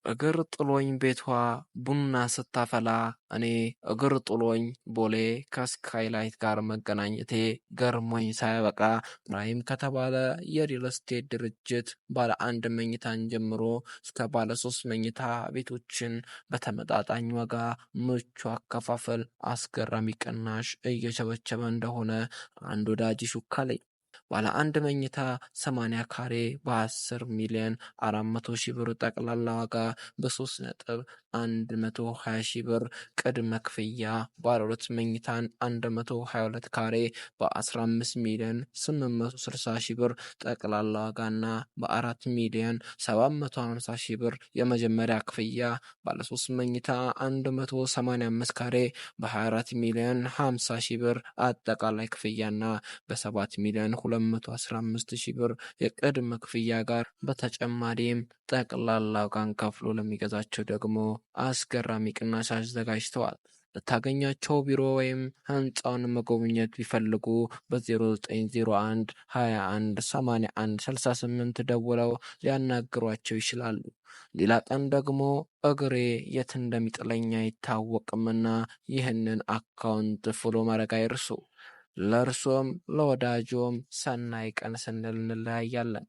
እግር ጥሎኝ ቤቷ ቡና ስታፈላ እኔ እግር ጥሎኝ ቦሌ ከስካይላይት ጋር መገናኘቴ ገርሞኝ ሳያበቃ ፕራይም ከተባለ የሪል ስቴት ድርጅት ባለ 1 መኝታን ጀምሮ እስከ ባለ 3 መኝታ ቤቶችን በተመጣጣኝ ዋጋ ምቹ አከፋፈል አስገራሚ ቅናሽ እየቸበቸበ እንደሆነ አንድ ወዳጅ ሹክ አለኝ። ባለ 1 መኝታ 80 ካሬ በ10 ሚሊዮን 400 ሺህ ብር ጠቅላላ ዋጋ በ3.120 ሺህ ብር ቅድመ ክፍያ፣ ባለ 2 መኝታን 122 ካሬ በ15 ሚሊዮን 860 ሺህ ብር ጠቅላላ ዋጋና በ4 ሚሊዮን 750 ሺህ ብር የመጀመሪያ ክፍያ፣ ባለ 3 መኝታ 185 ካሬ በ24 ሚሊዮን 50 ሺህ ብር አጠቃላይ ክፍያና በ7 ሚሊዮን 215 ሺህ ብር የቅድመ ክፍያ ጋር በተጨማሪም ጠቅላላ ዋጋን ከፍሎ ለሚገዛቸው ደግሞ አስገራሚ ቅናሽ አዘጋጅተዋል። ልታገኛቸው ቢሮ ወይም ህንፃውን መጎብኘት ቢፈልጉ በ0901 21 81 68 ደውለው ሊያናግሯቸው ይችላሉ። ሌላ ቀን ደግሞ እግሬ የት እንደሚጥለኝ አይታወቅምና ይህንን አካውንት ፎሎ ማድረግ አይርሱ። ለእርሶም ለወዳጆም ሰናይ ቀን ስንል እንለያያለን።